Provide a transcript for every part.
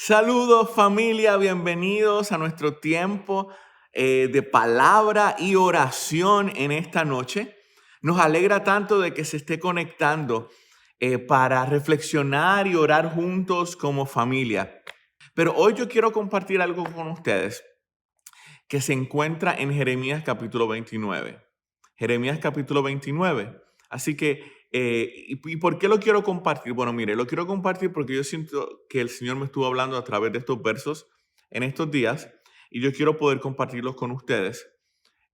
Saludos familia, bienvenidos a nuestro tiempo de palabra y oración en esta noche. Nos alegra tanto de que se esté conectando para reflexionar y orar juntos como familia. Pero hoy yo quiero compartir algo con ustedes que se encuentra en Jeremías capítulo 29. Jeremías capítulo 29. Así que, ¿y por qué lo quiero compartir? Bueno, mire, lo quiero compartir porque yo siento que el Señor me estuvo hablando a través de estos versos en estos días y yo quiero poder compartirlos con ustedes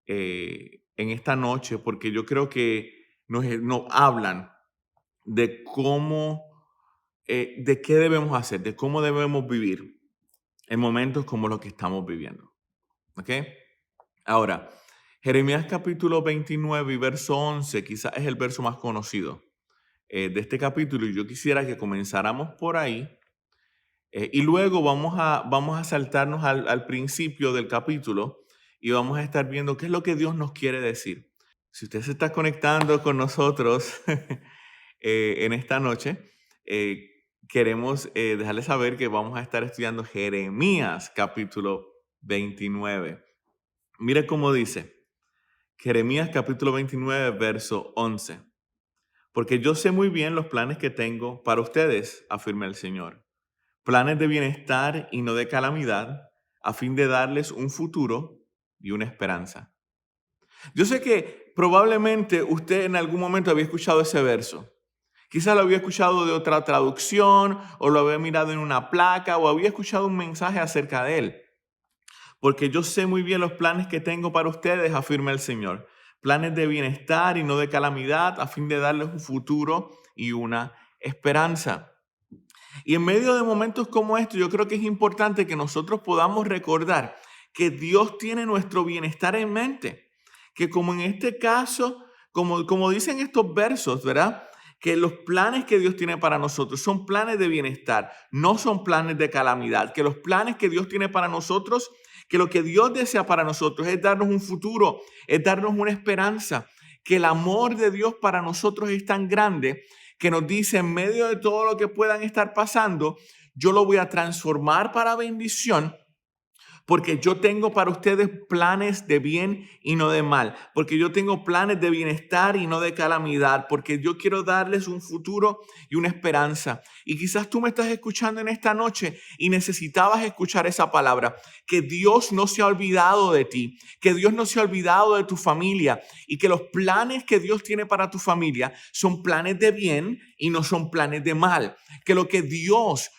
en esta noche porque yo creo que nos hablan de cómo, de qué debemos hacer, de cómo debemos vivir en momentos como los que estamos viviendo. ¿Ok? Ahora, Jeremías capítulo 29 y verso 11 quizás es el verso más conocido de este capítulo y yo quisiera que comenzáramos por ahí y luego vamos a saltarnos al principio del capítulo y vamos a estar viendo qué es lo que Dios nos quiere decir. Si usted se está conectando con nosotros en esta noche, queremos dejarle saber que vamos a estar estudiando Jeremías capítulo 29. Mire cómo dice. Jeremías capítulo 29, verso 11. Porque yo sé muy bien los planes que tengo para ustedes, afirma el Señor. Planes de bienestar y no de calamidad, a fin de darles un futuro y una esperanza. Yo sé que probablemente usted en algún momento había escuchado ese verso. Quizás lo había escuchado de otra traducción, o lo había mirado en una placa, o había escuchado un mensaje acerca de él. Porque yo sé muy bien los planes que tengo para ustedes, afirma el Señor. Planes de bienestar y no de calamidad, a fin de darles un futuro y una esperanza. Y en medio de momentos como estos, yo creo que es importante que nosotros podamos recordar que Dios tiene nuestro bienestar en mente. Que como en este caso, como dicen estos versos, ¿verdad? Que los planes que Dios tiene para nosotros son planes de bienestar, no son planes de calamidad. Que los planes que Dios tiene para nosotros, que lo que Dios desea para nosotros es darnos un futuro, es darnos una esperanza. Que el amor de Dios para nosotros es tan grande que nos dice en medio de todo lo que puedan estar pasando, yo lo voy a transformar para bendición. Porque yo tengo para ustedes planes de bien y no de mal. Porque yo tengo planes de bienestar y no de calamidad. Porque yo quiero darles un futuro y una esperanza. Y quizás tú me estás escuchando en esta noche y necesitabas escuchar esa palabra. Que Dios no se ha olvidado de ti. Que Dios no se ha olvidado de tu familia. Y que los planes que Dios tiene para tu familia son planes de bien y no son planes de mal. Que lo que Dios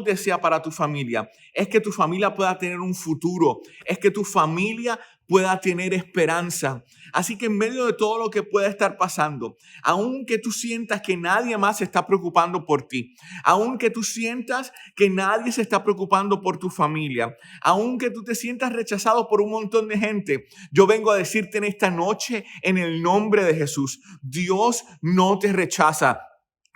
desea para tu familia es que tu familia pueda tener un futuro, es que tu familia pueda tener esperanza. Así que en medio de todo lo que pueda estar pasando, aunque tú sientas que nadie más se está preocupando por ti, aunque tú sientas que nadie se está preocupando por tu familia, aunque tú te sientas rechazado por un montón de gente, yo vengo a decirte en esta noche, en el nombre de Jesús, Dios no te rechaza.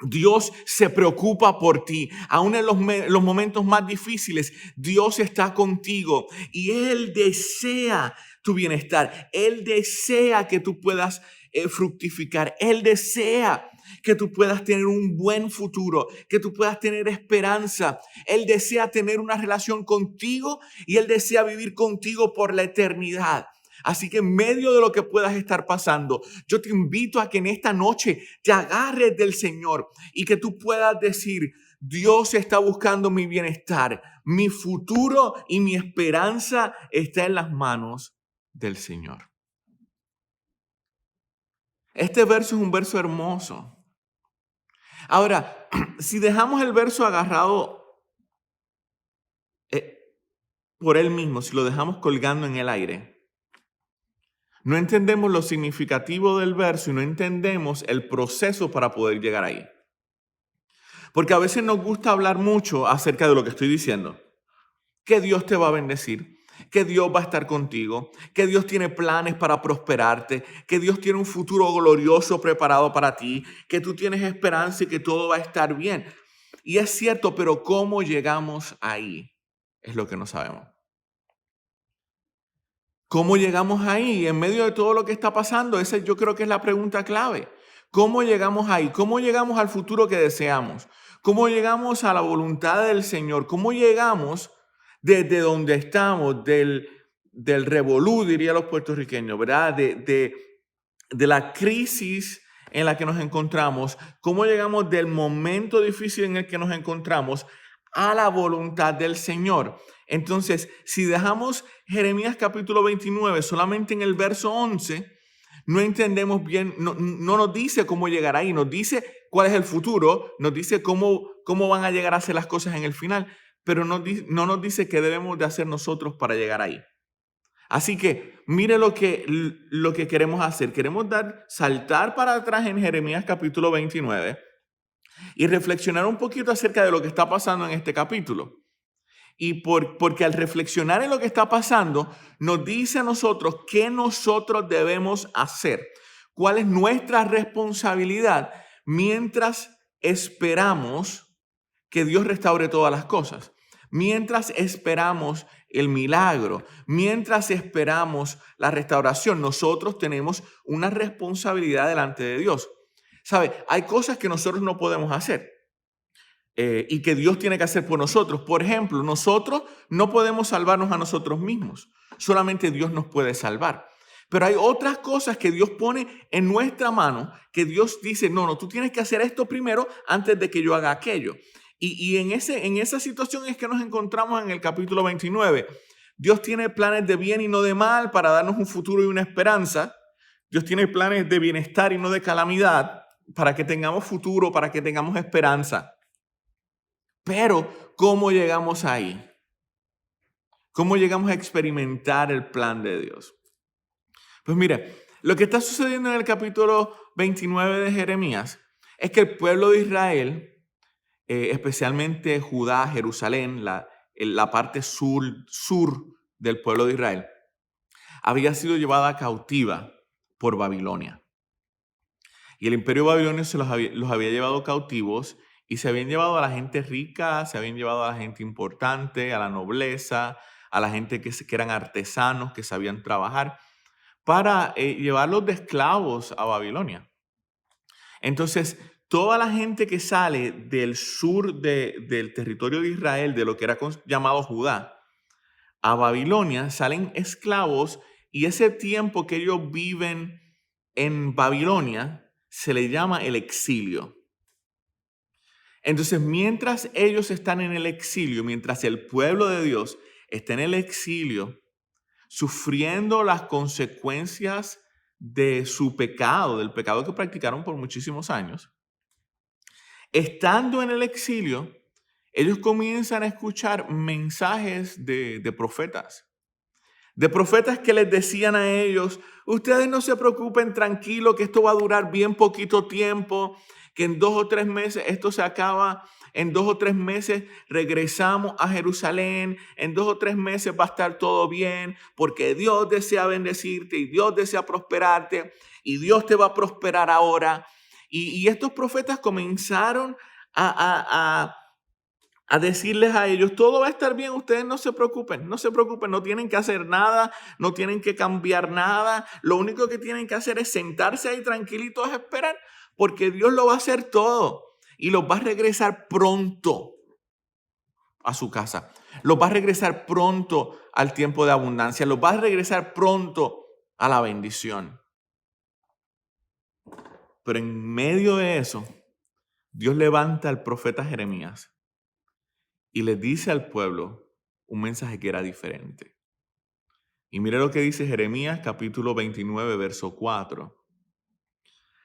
Dios se preocupa por ti. Aún en los momentos más difíciles, Dios está contigo y Él desea tu bienestar. Él desea que tú puedas fructificar. Él desea que tú puedas tener un buen futuro, que tú puedas tener esperanza. Él desea tener una relación contigo y Él desea vivir contigo por la eternidad. Así que en medio de lo que puedas estar pasando, yo te invito a que en esta noche te agarres del Señor y que tú puedas decir, Dios está buscando mi bienestar, mi futuro y mi esperanza está en las manos del Señor. Este verso es un verso hermoso. Ahora, si dejamos el verso agarrado por él mismo, si lo dejamos colgando en el aire, no entendemos lo significativo del verso y no entendemos el proceso para poder llegar ahí. Porque a veces nos gusta hablar mucho acerca de lo que estoy diciendo. Que Dios te va a bendecir, que Dios va a estar contigo, que Dios tiene planes para prosperarte, que Dios tiene un futuro glorioso preparado para ti, que tú tienes esperanza y que todo va a estar bien. Y es cierto, pero ¿cómo llegamos ahí? Es lo que no sabemos. ¿Cómo llegamos ahí? En medio de todo lo que está pasando, esa yo creo que es la pregunta clave. ¿Cómo llegamos ahí? ¿Cómo llegamos al futuro que deseamos? ¿Cómo llegamos a la voluntad del Señor? ¿Cómo llegamos desde donde estamos, del revolú, dirían los puertorriqueños, ¿verdad? De la crisis en la que nos encontramos, cómo llegamos del momento difícil en el que nos encontramos a la voluntad del Señor. Entonces, si dejamos Jeremías capítulo 29 solamente en el verso 11, no entendemos bien, no nos dice cómo llegar ahí, nos dice cuál es el futuro, nos dice cómo van a llegar a ser las cosas en el final, pero no nos dice qué debemos de hacer nosotros para llegar ahí. Así que mire lo que queremos hacer. Queremos saltar para atrás en Jeremías capítulo 29 y reflexionar un poquito acerca de lo que está pasando en este capítulo. Y porque al reflexionar en lo que está pasando, nos dice a nosotros qué nosotros debemos hacer, cuál es nuestra responsabilidad mientras esperamos que Dios restaure todas las cosas, mientras esperamos el milagro, mientras esperamos la restauración. Nosotros tenemos una responsabilidad delante de Dios. ¿Sabe? Hay cosas que nosotros no podemos hacer. Y que Dios tiene que hacer por nosotros. Por ejemplo, nosotros no podemos salvarnos a nosotros mismos. Solamente Dios nos puede salvar. Pero hay otras cosas que Dios pone en nuestra mano, que Dios dice, no, tú tienes que hacer esto primero antes de que yo haga aquello. Y en esa situación es que nos encontramos en el capítulo 29. Dios tiene planes de bien y no de mal para darnos un futuro y una esperanza. Dios tiene planes de bienestar y no de calamidad para que tengamos futuro, para que tengamos esperanza. Pero, ¿cómo llegamos ahí? ¿Cómo llegamos a experimentar el plan de Dios? Pues mire, lo que está sucediendo en el capítulo 29 de Jeremías es que el pueblo de Israel, especialmente Judá, Jerusalén, la parte sur del pueblo de Israel, había sido llevada cautiva por Babilonia. Y el imperio babilonio los había llevado cautivos y se habían llevado a la gente rica, se habían llevado a la gente importante, a la nobleza, a la gente que eran artesanos, que sabían trabajar, para llevarlos de esclavos a Babilonia. Entonces, toda la gente que sale del sur del territorio de Israel, de lo que era llamado Judá, a Babilonia, salen esclavos, y ese tiempo que ellos viven en Babilonia se le llama el exilio. Entonces, mientras ellos están en el exilio, mientras el pueblo de Dios está en el exilio, sufriendo las consecuencias de su pecado, del pecado que practicaron por muchísimos años, estando en el exilio, ellos comienzan a escuchar mensajes de profetas. De profetas que les decían a ellos, ustedes no se preocupen, tranquilo, que esto va a durar bien poquito tiempo, que en 2 o 3 meses esto se acaba, en 2 o 3 meses regresamos a Jerusalén, en 2 o 3 meses va a estar todo bien, porque Dios desea bendecirte y Dios desea prosperarte y Dios te va a prosperar ahora. Y estos profetas comenzaron a decirles a ellos, todo va a estar bien, ustedes no se preocupen, no tienen que hacer nada, no tienen que cambiar nada, lo único que tienen que hacer es sentarse ahí tranquilitos a esperar, porque Dios lo va a hacer todo y los va a regresar pronto a su casa, los va a regresar pronto al tiempo de abundancia, los va a regresar pronto a la bendición. Pero en medio de eso, Dios levanta al profeta Jeremías y le dice al pueblo un mensaje que era diferente. Y mire lo que dice Jeremías capítulo 29, verso 4.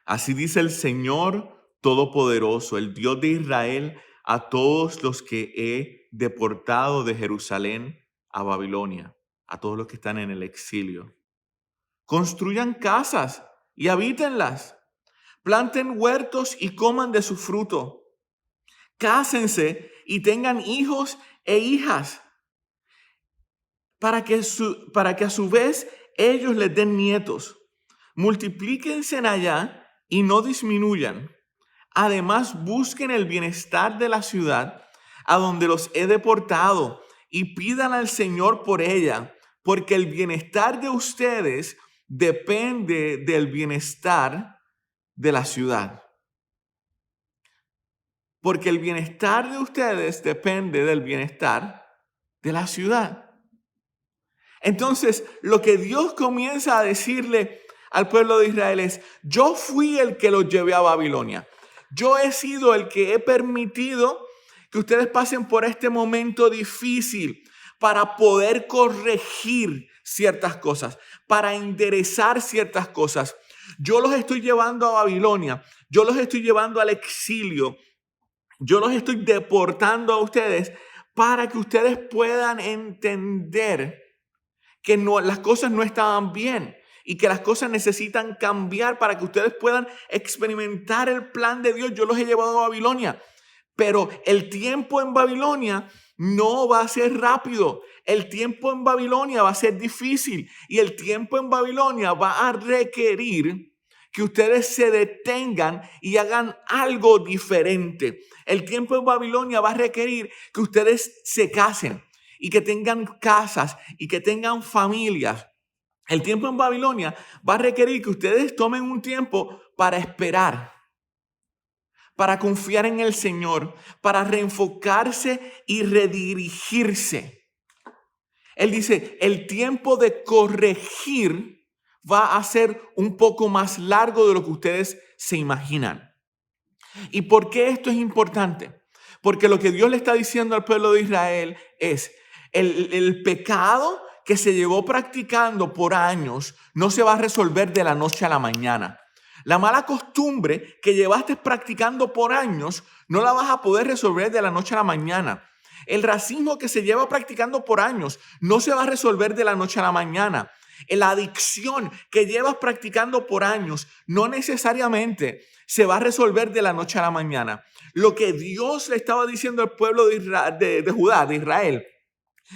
Así dice el Señor Todopoderoso, el Dios de Israel, a todos los que he deportado de Jerusalén a Babilonia, a todos los que están en el exilio. Construyan casas y habítenlas. Planten huertos y coman de su fruto. Cásense y tengan hijos e hijas, para que a su vez ellos les den nietos. Multiplíquense allá y no disminuyan. Además, busquen el bienestar de la ciudad a donde los he deportado y pidan al Señor por ella, porque el bienestar de ustedes depende del bienestar de la ciudad. porque el bienestar de ustedes depende del bienestar de la ciudad. Entonces, lo que Dios comienza a decirle al pueblo de Israel es: yo fui el que los llevé a Babilonia. Yo he sido el que he permitido que ustedes pasen por este momento difícil para poder corregir ciertas cosas, para enderezar ciertas cosas. Yo los estoy llevando a Babilonia, yo los estoy llevando al exilio, yo los estoy deportando a ustedes para que ustedes puedan entender que no, las cosas no estaban bien y que las cosas necesitan cambiar para que ustedes puedan experimentar el plan de Dios. Yo los he llevado a Babilonia, pero el tiempo en Babilonia no va a ser rápido. El tiempo en Babilonia va a ser difícil y el tiempo en Babilonia va a requerir que ustedes se detengan y hagan algo diferente. El tiempo en Babilonia va a requerir que ustedes se casen y que tengan casas y que tengan familias. El tiempo en Babilonia va a requerir que ustedes tomen un tiempo para esperar, para confiar en el Señor, para reenfocarse y redirigirse. Él dice, el tiempo de corregir va a ser un poco más largo de lo que ustedes se imaginan. ¿Y por qué esto es importante? Porque lo que Dios le está diciendo al pueblo de Israel es: el pecado que se llevó practicando por años no se va a resolver de la noche a la mañana. La mala costumbre que llevaste practicando por años no la vas a poder resolver de la noche a la mañana. El racismo que se lleva practicando por años no se va a resolver de la noche a la mañana. La adicción que llevas practicando por años no necesariamente se va a resolver de la noche a la mañana. Lo que Dios le estaba diciendo al pueblo de Judá, de Israel,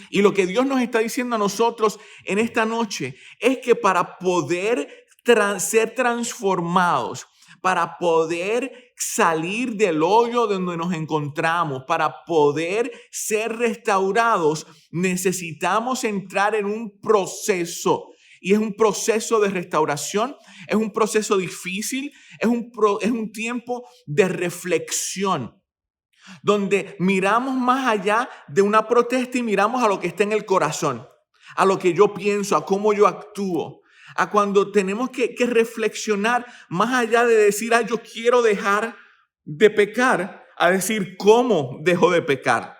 y lo que Dios nos está diciendo a nosotros en esta noche es que para poder ser transformados, para poder salir del hoyo donde nos encontramos, para poder ser restaurados, necesitamos entrar en un proceso. Y es un proceso de restauración, es un proceso difícil, es un tiempo de reflexión, donde miramos más allá de una protesta y miramos a lo que está en el corazón, a lo que yo pienso, a cómo yo actúo, a cuando tenemos que reflexionar más allá de decir, yo quiero dejar de pecar, a decir, ¿cómo dejo de pecar?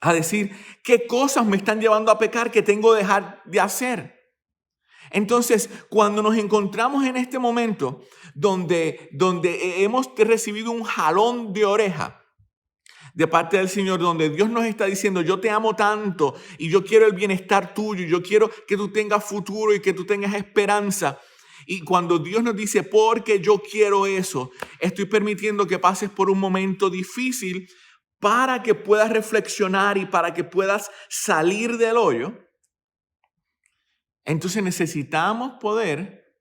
A decir, ¿qué cosas me están llevando a pecar que tengo que dejar de hacer? Entonces, cuando nos encontramos en este momento donde hemos recibido un jalón de oreja de parte del Señor, donde Dios nos está diciendo, yo te amo tanto y yo quiero el bienestar tuyo, yo quiero que tú tengas futuro y que tú tengas esperanza. Y cuando Dios nos dice, porque yo quiero eso, estoy permitiendo que pases por un momento difícil para que puedas reflexionar y para que puedas salir del hoyo. Entonces necesitamos poder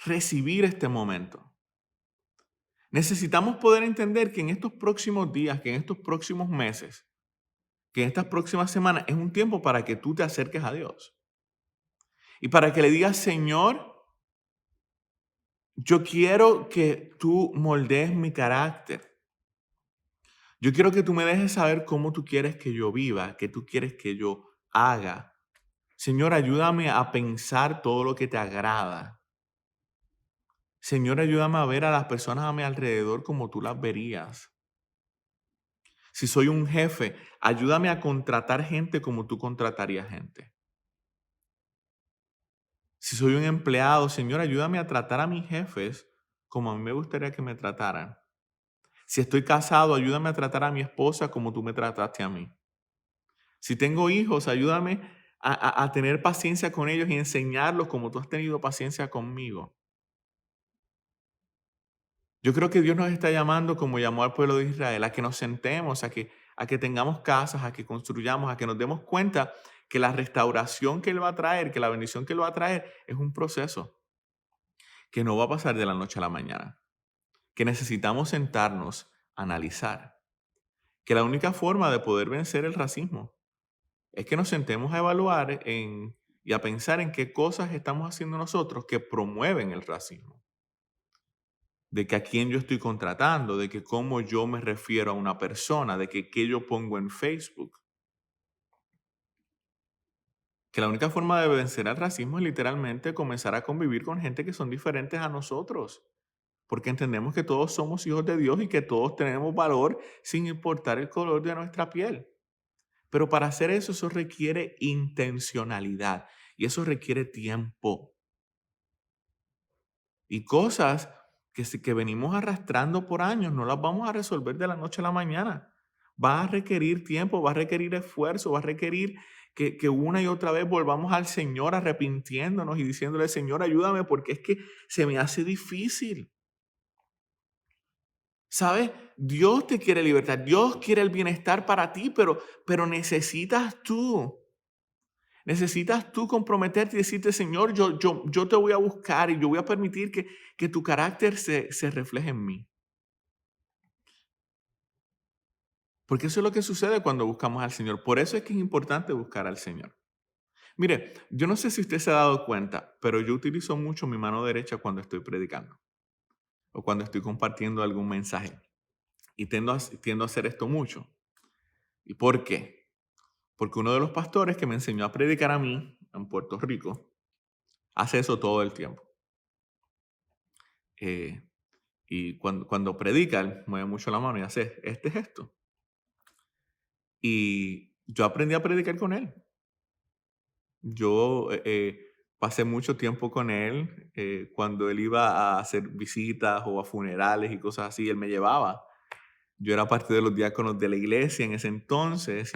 recibir este momento. Necesitamos poder entender que en estos próximos días, que en estos próximos meses, que en estas próximas semanas es un tiempo para que tú te acerques a Dios. Y para que le digas, Señor, yo quiero que tú moldees mi carácter. Yo quiero que tú me dejes saber cómo tú quieres que yo viva, qué tú quieres que yo haga. Señor, ayúdame a pensar todo lo que te agrada. Señor, ayúdame a ver a las personas a mi alrededor como tú las verías. Si soy un jefe, ayúdame a contratar gente como tú contratarías gente. Si soy un empleado, Señor, ayúdame a tratar a mis jefes como a mí me gustaría que me trataran. Si estoy casado, ayúdame a tratar a mi esposa como tú me trataste a mí. Si tengo hijos, ayúdame a tener paciencia con ellos y enseñarlos como tú has tenido paciencia conmigo. Yo creo que Dios nos está llamando, como llamó al pueblo de Israel, a que nos sentemos, a que tengamos casas, a que construyamos, a que nos demos cuenta que la restauración que Él va a traer, que la bendición que Él va a traer, es un proceso que no va a pasar de la noche a la mañana, que necesitamos sentarnos a analizar, que la única forma de poder vencer el racismo es que nos sentemos a evaluar y a pensar en qué cosas estamos haciendo nosotros que promueven el racismo. de que a quién yo estoy contratando, de que cómo yo me refiero a una persona, de que qué yo pongo en Facebook. Que la única forma de vencer al racismo es literalmente comenzar a convivir con gente que son diferentes a nosotros, porque entendemos que todos somos hijos de Dios y que todos tenemos valor sin importar el color de nuestra piel. Pero para hacer eso, eso requiere intencionalidad y eso requiere tiempo y cosas que venimos arrastrando por años, no las vamos a resolver de la noche a la mañana. Va a requerir tiempo, va a requerir esfuerzo, va a requerir que una y otra vez volvamos al Señor arrepintiéndonos y diciéndole, Señor, ayúdame porque es que se me hace difícil. ¿Sabes? Dios te quiere libertad, Dios quiere el bienestar para ti, pero necesitas tú comprometerte y decirte, Señor, yo te voy a buscar y yo voy a permitir que tu carácter se refleje en mí. Porque eso es lo que sucede cuando buscamos al Señor. Por eso es que es importante buscar al Señor. Mire, yo no sé si usted se ha dado cuenta, pero yo utilizo mucho mi mano derecha cuando estoy predicando o cuando estoy compartiendo algún mensaje. Y tiendo a hacer esto mucho. ¿Y por qué? Porque uno de los pastores que me enseñó a predicar a mí en Puerto Rico hace eso todo el tiempo. Eh, y cuando predica, él mueve mucho la mano y hace este gesto. Y yo aprendí a predicar con él. Yo pasé mucho tiempo con él cuando él iba a hacer visitas o a funerales y cosas así, él me llevaba. Yo era parte de los diáconos de la iglesia en ese entonces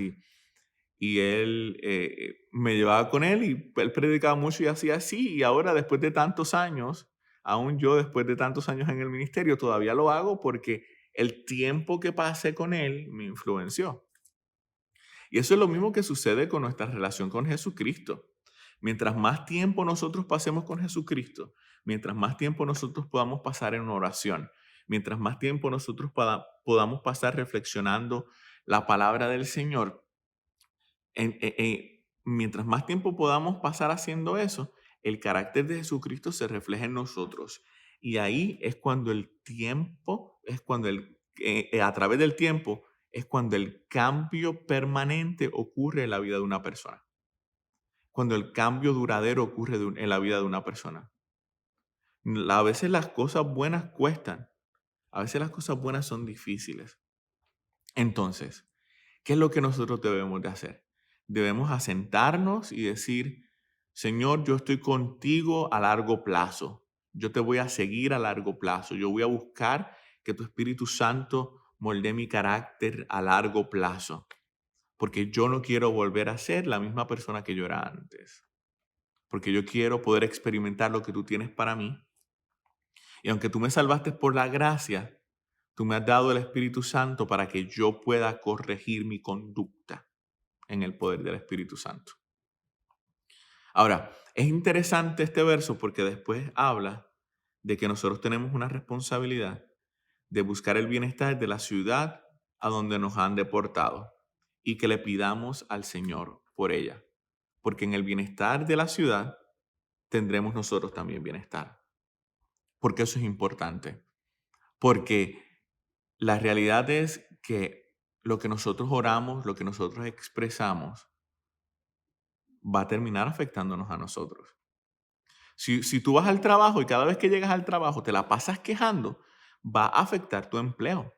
y él me llevaba con él y él predicaba mucho y hacía así. Y ahora, después de tantos años, aún yo después de tantos años en el ministerio, todavía lo hago porque el tiempo que pasé con él me influenció. Y eso es lo mismo que sucede con nuestra relación con Jesucristo. Mientras más tiempo nosotros pasemos con Jesucristo, mientras más tiempo nosotros podamos pasar en oración, mientras más tiempo nosotros podamos pasar reflexionando la palabra del Señor, mientras más tiempo podamos pasar haciendo eso, el carácter de Jesucristo se refleja en nosotros. Y ahí es cuando el tiempo, a través del tiempo, es cuando el cambio permanente ocurre en la vida de una persona. Cuando el cambio duradero ocurre en la vida de una persona. A veces las cosas buenas cuestan. A veces las cosas buenas son difíciles. Entonces, ¿qué es lo que nosotros debemos de hacer? Debemos asentarnos y decir, Señor, yo estoy contigo a largo plazo. Yo te voy a seguir a largo plazo. Yo voy a buscar que tu Espíritu Santo moldee mi carácter a largo plazo. Porque yo no quiero volver a ser la misma persona que yo era antes. Porque yo quiero poder experimentar lo que tú tienes para mí. Y aunque tú me salvaste por la gracia, tú me has dado el Espíritu Santo para que yo pueda corregir mi conducta en el poder del Espíritu Santo. Ahora, es interesante este verso porque después habla de que nosotros tenemos una responsabilidad de buscar el bienestar de la ciudad a donde nos han deportado y que le pidamos al Señor por ella. Porque en el bienestar de la ciudad tendremos nosotros también bienestar. Porque eso es importante. Porque la realidad es que lo que nosotros oramos, lo que nosotros expresamos, va a terminar afectándonos a nosotros. Si tú vas al trabajo y cada vez que llegas al trabajo te la pasas quejando, va a afectar tu empleo.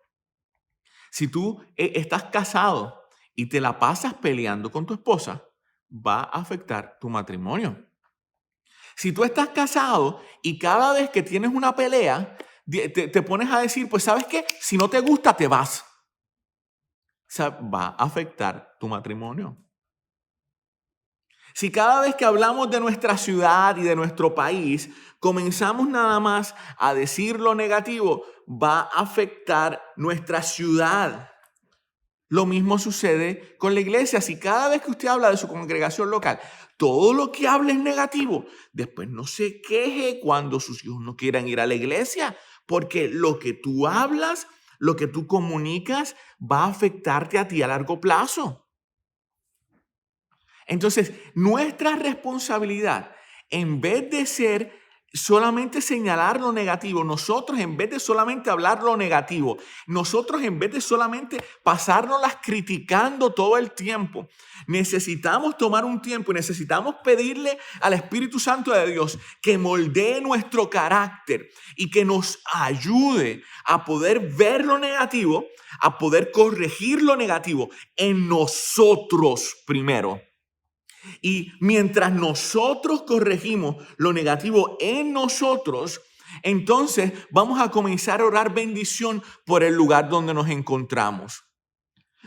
Si tú estás casado y te la pasas peleando con tu esposa, va a afectar tu matrimonio. Si tú estás casado y cada vez que tienes una pelea, te pones a decir, pues ¿sabes qué? Si no te gusta, te vas. O sea, va a afectar tu matrimonio. Si cada vez que hablamos de nuestra ciudad y de nuestro país, comenzamos nada más a decir lo negativo, va a afectar nuestra ciudad. Lo mismo sucede con la iglesia. Si cada vez que usted habla de su congregación local, todo lo que habla es negativo, después no se queje cuando sus hijos no quieran ir a la iglesia, porque lo que tú hablas, lo que tú comunicas, va a afectarte a ti a largo plazo. Entonces, nuestra responsabilidad, en vez de ser solamente señalar lo negativo, nosotros en vez de solamente hablar lo negativo, nosotros en vez de solamente pasárnoslas criticando todo el tiempo, necesitamos tomar un tiempo y necesitamos pedirle al Espíritu Santo de Dios que moldee nuestro carácter y que nos ayude a poder ver lo negativo, a poder corregir lo negativo en nosotros primero. Y mientras nosotros corregimos lo negativo en nosotros, entonces vamos a comenzar a orar bendición por el lugar donde nos encontramos.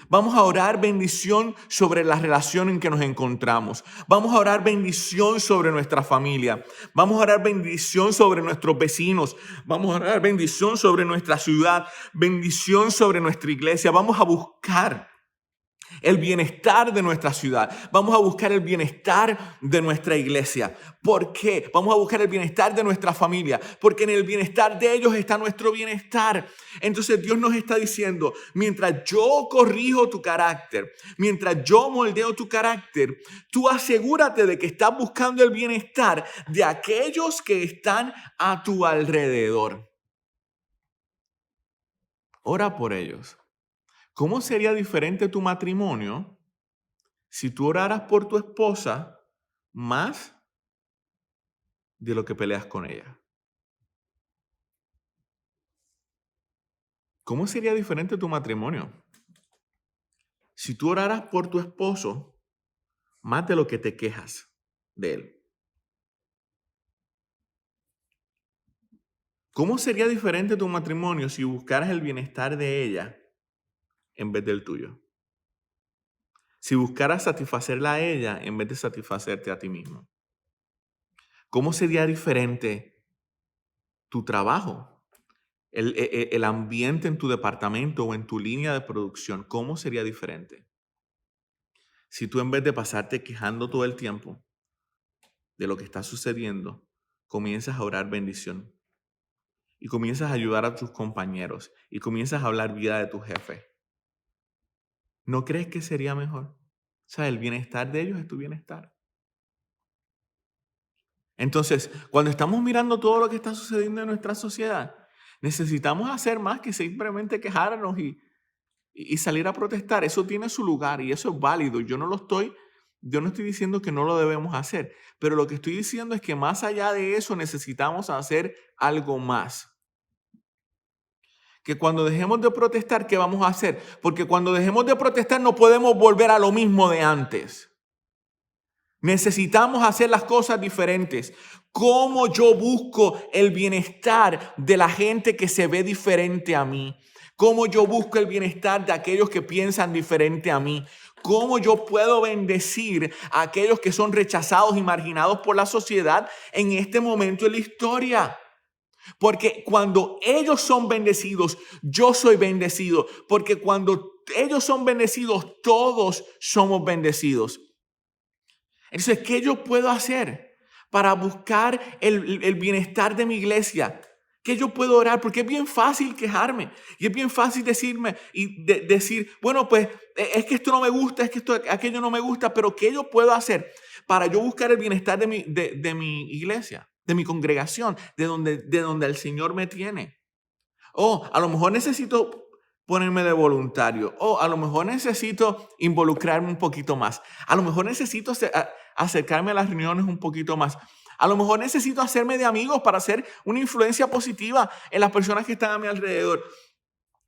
Vamos a orar bendición sobre la relación en que nos encontramos. Vamos a orar bendición sobre nuestra familia. Vamos a orar bendición sobre nuestros vecinos. Vamos a orar bendición sobre nuestra ciudad. Bendición sobre nuestra iglesia. Vamos a buscar el bienestar de nuestra ciudad. Vamos a buscar el bienestar de nuestra iglesia. ¿Por qué? Vamos a buscar el bienestar de nuestra familia, porque en el bienestar de ellos está nuestro bienestar. Entonces Dios nos está diciendo, mientras yo corrijo tu carácter, mientras yo moldeo tu carácter, tú asegúrate de que estás buscando el bienestar de aquellos que están a tu alrededor. Ora por ellos. ¿Cómo sería diferente tu matrimonio si tú oraras por tu esposa más de lo que peleas con ella? ¿Cómo sería diferente tu matrimonio si tú oraras por tu esposo más de lo que te quejas de él? ¿Cómo sería diferente tu matrimonio si buscaras el bienestar de ella en vez del tuyo? Si buscaras satisfacerla a ella en vez de satisfacerte a ti mismo. ¿Cómo sería diferente tu trabajo? El ambiente en tu departamento o en tu línea de producción, ¿cómo sería diferente? Si tú en vez de pasarte quejando todo el tiempo de lo que está sucediendo, comienzas a orar bendición y comienzas a ayudar a tus compañeros y comienzas a hablar vida de tu jefe, ¿no crees que sería mejor? O sea, el bienestar de ellos es tu bienestar. Entonces, cuando estamos mirando todo lo que está sucediendo en nuestra sociedad, necesitamos hacer más que simplemente quejarnos y salir a protestar. Eso tiene su lugar y eso es válido. Yo no estoy diciendo que no lo debemos hacer, pero lo que estoy diciendo es que más allá de eso necesitamos hacer algo más. Que cuando dejemos de protestar, ¿qué vamos a hacer? Porque cuando dejemos de protestar no podemos volver a lo mismo de antes. Necesitamos hacer las cosas diferentes. ¿Cómo yo busco el bienestar de la gente que se ve diferente a mí? ¿Cómo yo busco el bienestar de aquellos que piensan diferente a mí? ¿Cómo yo puedo bendecir a aquellos que son rechazados y marginados por la sociedad en este momento de la historia? Porque cuando ellos son bendecidos, yo soy bendecido. Porque cuando ellos son bendecidos, todos somos bendecidos. Entonces, ¿qué yo puedo hacer para buscar el bienestar de mi iglesia? ¿Qué yo puedo orar? Porque es bien fácil quejarme y es bien fácil decirme y decir, bueno, pues es que esto no me gusta, es que aquello no me gusta, pero ¿qué yo puedo hacer para yo buscar el bienestar de mi iglesia, de mi congregación, de donde el Señor me tiene? A lo mejor necesito ponerme de voluntario. A lo mejor necesito involucrarme un poquito más. A lo mejor necesito acercarme a las reuniones un poquito más. A lo mejor necesito hacerme de amigos para hacer una influencia positiva en las personas que están a mi alrededor.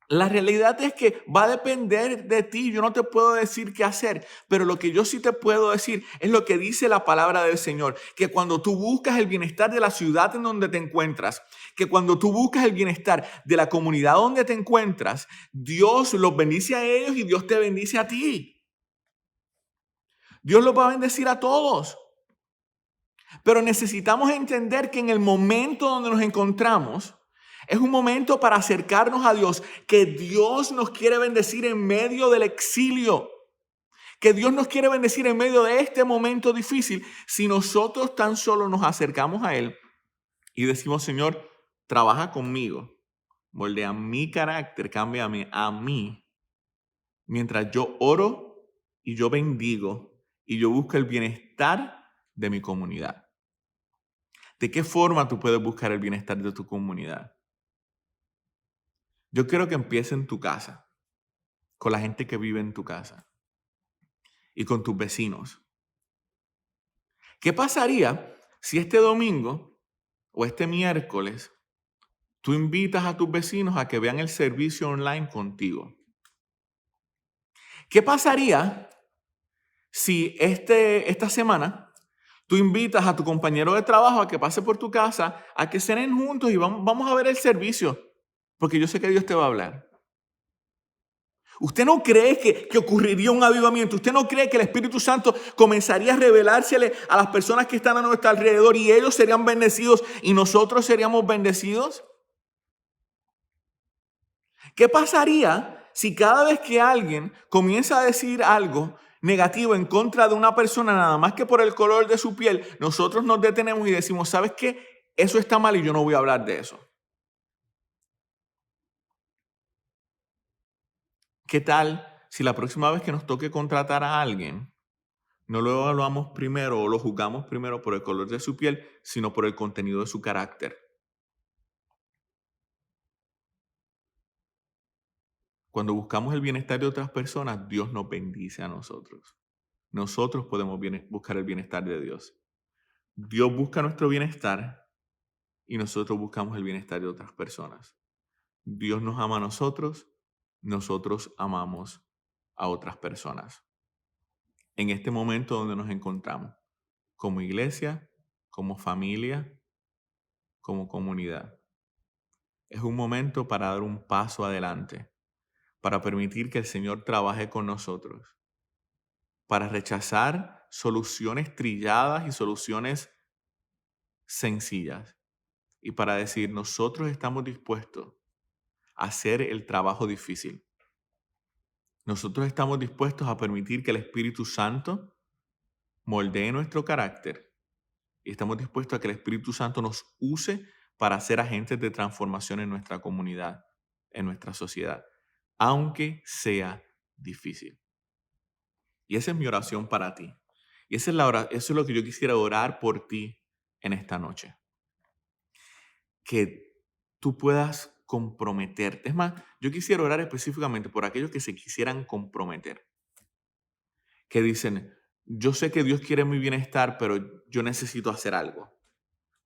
La realidad es que va a depender de ti. Yo no te puedo decir qué hacer, pero lo que yo sí te puedo decir es lo que dice la palabra del Señor, que cuando tú buscas el bienestar de la ciudad en donde te encuentras, que cuando tú buscas el bienestar de la comunidad donde te encuentras, Dios los bendice a ellos y Dios te bendice a ti. Dios los va a bendecir a todos. Pero necesitamos entender que en el momento donde nos encontramos, es un momento para acercarnos a Dios, que Dios nos quiere bendecir en medio del exilio, que Dios nos quiere bendecir en medio de este momento difícil, si nosotros tan solo nos acercamos a Él y decimos, Señor, trabaja conmigo, moldea mi carácter, cámbiame a mí, mientras yo oro y yo bendigo y yo busco el bienestar de mi comunidad. ¿De qué forma tú puedes buscar el bienestar de tu comunidad? Yo quiero que empieces en tu casa, con la gente que vive en tu casa y con tus vecinos. ¿Qué pasaría si este domingo o este miércoles tú invitas a tus vecinos a que vean el servicio online contigo? ¿Qué pasaría si esta semana tú invitas a tu compañero de trabajo a que pase por tu casa, a que cenen juntos y vamos a ver el servicio? Porque yo sé que Dios te va a hablar. ¿Usted no cree que ocurriría un avivamiento? ¿Usted no cree que el Espíritu Santo comenzaría a revelársele a las personas que están a nuestro alrededor y ellos serían bendecidos y nosotros seríamos bendecidos? ¿Qué pasaría si cada vez que alguien comienza a decir algo negativo en contra de una persona, nada más que por el color de su piel, nosotros nos detenemos y decimos, ¿sabes qué? Eso está mal y yo no voy a hablar de eso. ¿Qué tal si la próxima vez que nos toque contratar a alguien, no lo evaluamos primero o lo juzgamos primero por el color de su piel, sino por el contenido de su carácter? Cuando buscamos el bienestar de otras personas, Dios nos bendice a nosotros. Nosotros podemos buscar el bienestar de Dios. Dios busca nuestro bienestar y nosotros buscamos el bienestar de otras personas. Dios nos ama a nosotros, nosotros amamos a otras personas. En este momento donde nos encontramos, como iglesia, como familia, como comunidad, es un momento para dar un paso adelante, para permitir que el Señor trabaje con nosotros, para rechazar soluciones trilladas y soluciones sencillas y para decir, nosotros estamos dispuestos a hacer el trabajo difícil. Nosotros estamos dispuestos a permitir que el Espíritu Santo moldee nuestro carácter y estamos dispuestos a que el Espíritu Santo nos use para ser agentes de transformación en nuestra comunidad, en nuestra sociedad, aunque sea difícil. Y esa es mi oración para ti. Y eso es lo que yo quisiera orar por ti en esta noche. Que tú puedas comprometerte. Es más, yo quisiera orar específicamente por aquellos que se quisieran comprometer. Que dicen, yo sé que Dios quiere mi bienestar, pero yo necesito hacer algo.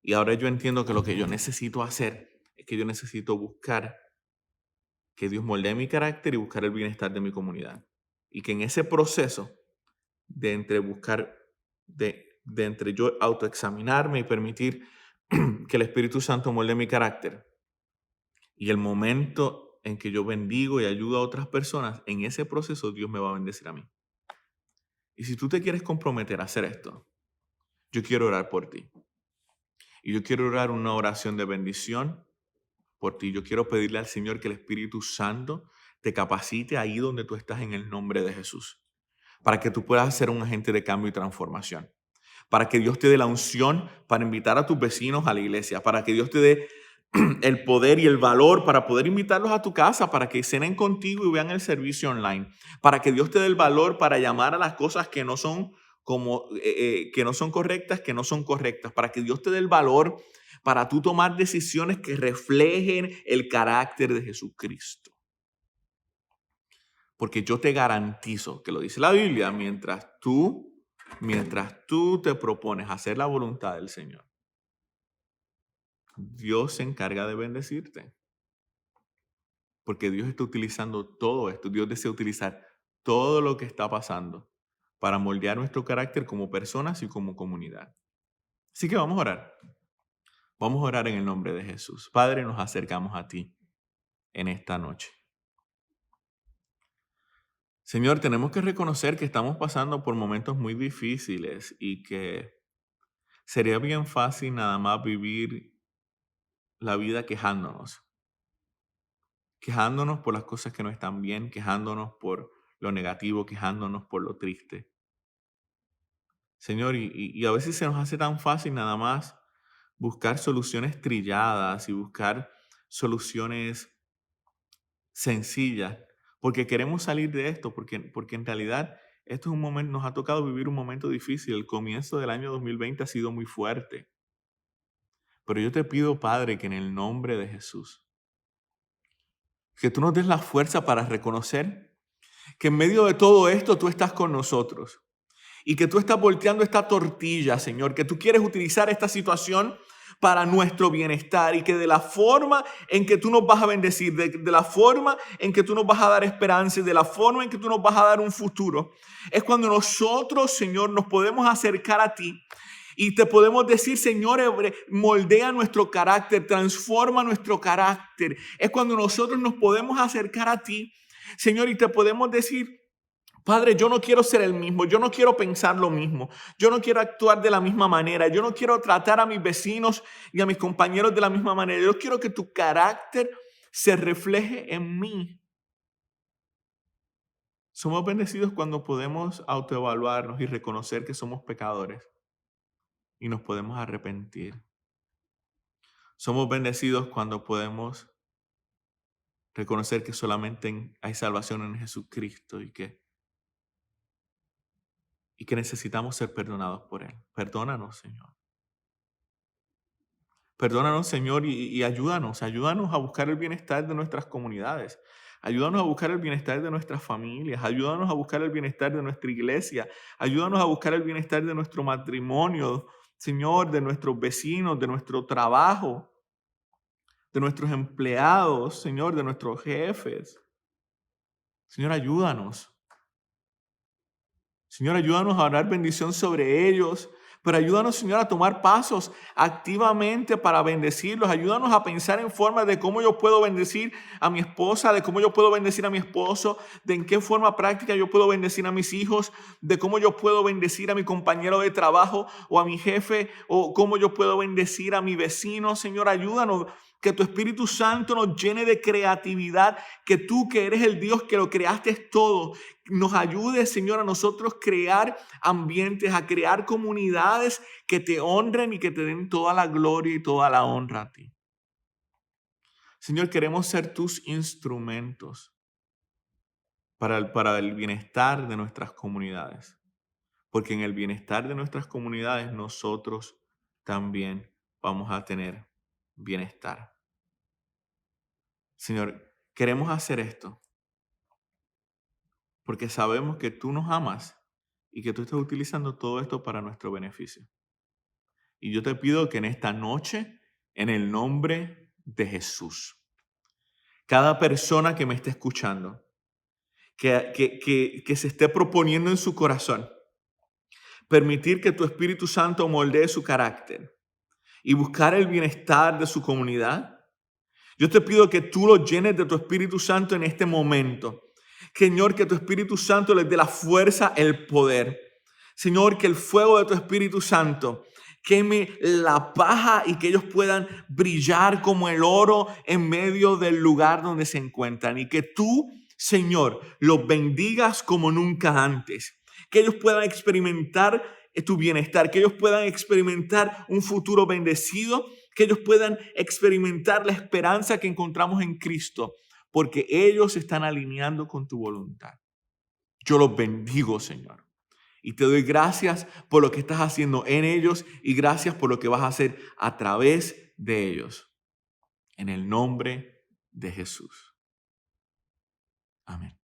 Y ahora yo entiendo que lo que yo necesito hacer es que yo necesito buscar que Dios moldee mi carácter y buscar el bienestar de mi comunidad. Y que en ese proceso de entre buscar, de entre yo autoexaminarme y permitir que el Espíritu Santo moldee mi carácter, y el momento en que yo bendigo y ayudo a otras personas, en ese proceso Dios me va a bendecir a mí. Y si tú te quieres comprometer a hacer esto, yo quiero orar por ti. Y yo quiero orar una oración de bendición por ti. Yo quiero pedirle al Señor que el Espíritu Santo te capacite ahí donde tú estás en el nombre de Jesús, para que tú puedas ser un agente de cambio y transformación. Para que Dios te dé la unción para invitar a tus vecinos a la iglesia, para que Dios te dé el poder y el valor para poder invitarlos a tu casa, para que cenen contigo y vean el servicio online, para que Dios te dé el valor para llamar a las cosas que no son que no son correctas, que no son correctas, para que Dios te dé el valor para tú tomar decisiones que reflejen el carácter de Jesucristo. Porque yo te garantizo, que lo dice la Biblia, mientras tú te propones hacer la voluntad del Señor, Dios se encarga de bendecirte. Porque Dios está utilizando todo esto. Dios desea utilizar todo lo que está pasando para moldear nuestro carácter como personas y como comunidad. Así que vamos a orar. Vamos a orar en el nombre de Jesús. Padre, nos acercamos a ti en esta noche. Señor, tenemos que reconocer que estamos pasando por momentos muy difíciles y que sería bien fácil nada más vivir la vida quejándonos por las cosas que no están bien, quejándonos por lo negativo, quejándonos por lo triste. Señor, y a veces se nos hace tan fácil nada más buscar soluciones trilladas y buscar soluciones sencillas, porque queremos salir de esto, porque en realidad esto es un momento, nos ha tocado vivir un momento difícil. El comienzo del año 2020 ha sido muy fuerte. Pero yo te pido, Padre, que en el nombre de Jesús, que tú nos des la fuerza para reconocer que en medio de todo esto tú estás con nosotros y que tú estás volteando esta tortilla, Señor, que tú quieres utilizar esta situación para nuestro bienestar y que de la forma en que tú nos vas a bendecir, de la forma en que tú nos vas a dar esperanza y de la forma en que tú nos vas a dar un futuro, es cuando nosotros, Señor, nos podemos acercar a ti y te podemos decir, Señor, moldea nuestro carácter, transforma nuestro carácter. Es cuando nosotros nos podemos acercar a ti, Señor, y te podemos decir, Padre, yo no quiero ser el mismo, yo no quiero pensar lo mismo, yo no quiero actuar de la misma manera, yo no quiero tratar a mis vecinos y a mis compañeros de la misma manera. Yo quiero que tu carácter se refleje en mí. Somos bendecidos cuando podemos autoevaluarnos y reconocer que somos pecadores y nos podemos arrepentir. Somos bendecidos cuando podemos reconocer que solamente hay salvación en Jesucristo y que necesitamos ser perdonados por Él. Perdónanos, Señor. Perdónanos, Señor, y ayúdanos a buscar el bienestar de nuestras comunidades. Ayúdanos a buscar el bienestar de nuestras familias. Ayúdanos a buscar el bienestar de nuestra iglesia. Ayúdanos a buscar el bienestar de nuestro matrimonio, Señor, de nuestros vecinos, de nuestro trabajo, de nuestros empleados, Señor, de nuestros jefes. Señor, ayúdanos. Señor, ayúdanos a orar bendición sobre ellos, pero ayúdanos, Señor, a tomar pasos activamente para bendecirlos. Ayúdanos a pensar en formas de cómo yo puedo bendecir a mi esposa, de cómo yo puedo bendecir a mi esposo, de en qué forma práctica yo puedo bendecir a mis hijos, de cómo yo puedo bendecir a mi compañero de trabajo o a mi jefe, o cómo yo puedo bendecir a mi vecino. Señor, ayúdanos. Que tu Espíritu Santo nos llene de creatividad, que tú que eres el Dios que lo creaste todo, nos ayude, Señor, a nosotros crear ambientes, a crear comunidades que te honren y que te den toda la gloria y toda la honra a ti. Señor, queremos ser tus instrumentos para el bienestar de nuestras comunidades, porque en el bienestar de nuestras comunidades nosotros también vamos a tener bienestar. Señor, queremos hacer esto porque sabemos que tú nos amas y que tú estás utilizando todo esto para nuestro beneficio. Y yo te pido que en esta noche, en el nombre de Jesús, cada persona que me esté escuchando, que se esté proponiendo en su corazón, permitir que tu Espíritu Santo moldee su carácter y buscar el bienestar de su comunidad, yo te pido que tú los llenes de tu Espíritu Santo en este momento. Señor, que tu Espíritu Santo les dé la fuerza, el poder. Señor, que el fuego de tu Espíritu Santo queme la paja y que ellos puedan brillar como el oro en medio del lugar donde se encuentran. Y que tú, Señor, los bendigas como nunca antes. Que ellos puedan experimentar tu bienestar, que ellos puedan experimentar un futuro bendecido, que ellos puedan experimentar la esperanza que encontramos en Cristo, porque ellos se están alineando con tu voluntad. Yo los bendigo, Señor, y te doy gracias por lo que estás haciendo en ellos y gracias por lo que vas a hacer a través de ellos. En el nombre de Jesús. Amén.